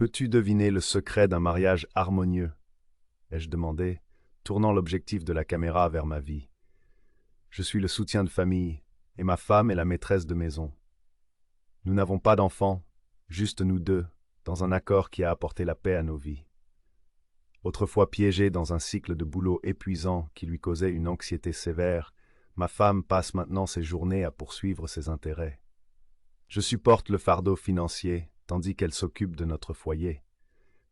Peux-tu deviner le secret d'un mariage harmonieux? Ai-je demandé, tournant l'objectif de la caméra vers ma vie. Je suis le soutien de famille, et ma femme est la maîtresse de maison. Nous n'avons pas d'enfants, juste nous deux, dans un accord qui a apporté la paix à nos vies. Autrefois piégée dans un cycle de boulot épuisant qui lui causait une anxiété sévère, ma femme passe maintenant ses journées à poursuivre ses intérêts. Je supporte le fardeau financier, tandis qu'elle s'occupe de notre foyer.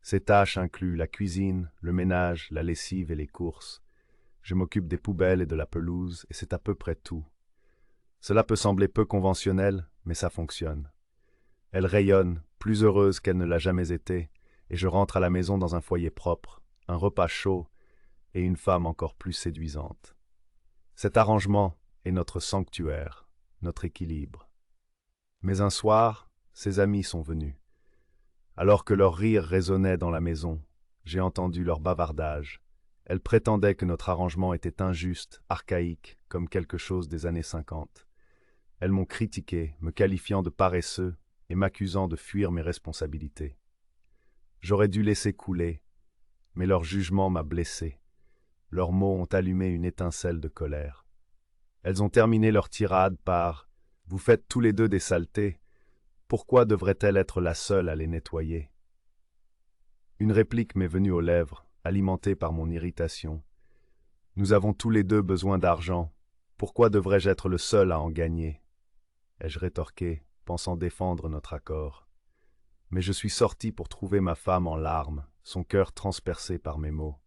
Ces tâches incluent la cuisine, le ménage, la lessive et les courses. Je m'occupe des poubelles et de la pelouse, et c'est à peu près tout. Cela peut sembler peu conventionnel, mais ça fonctionne. Elle rayonne, plus heureuse qu'elle ne l'a jamais été, et je rentre à la maison dans un foyer propre, un repas chaud et une femme encore plus séduisante. Cet arrangement est notre sanctuaire, notre équilibre. Mais un soir, ses amis sont venus. Alors que leurs rires résonnaient dans la maison, j'ai entendu leur bavardage. Elles prétendaient que notre arrangement était injuste, archaïque, comme quelque chose des années 50. Elles m'ont critiqué, me qualifiant de paresseux et m'accusant de fuir mes responsabilités. J'aurais dû laisser couler, mais leur jugement m'a blessé. Leurs mots ont allumé une étincelle de colère. Elles ont terminé leur tirade par « Vous faites tous les deux des saletés, pourquoi devrait-elle être la seule à les nettoyer ?» Une réplique m'est venue aux lèvres, alimentée par mon irritation. « Nous avons tous les deux besoin d'argent, pourquoi devrais-je être le seul à en gagner ?» ai-je rétorqué, pensant défendre notre accord. Mais je suis sorti pour trouver ma femme en larmes, son cœur transpercé par mes mots.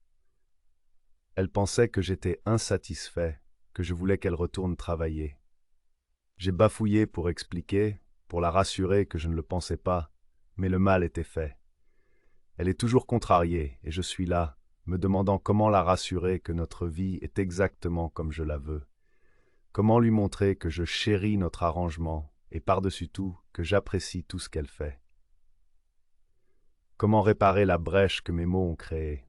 Elle pensait que j'étais insatisfait, que je voulais qu'elle retourne travailler. J'ai bafouillé pour expliquer, pour la rassurer que je ne le pensais pas, mais le mal était fait. Elle est toujours contrariée, et je suis là, me demandant comment la rassurer que notre vie est exactement comme je la veux. Comment lui montrer que je chéris notre arrangement, et par-dessus tout, que j'apprécie tout ce qu'elle fait. Comment réparer la brèche que mes mots ont créée.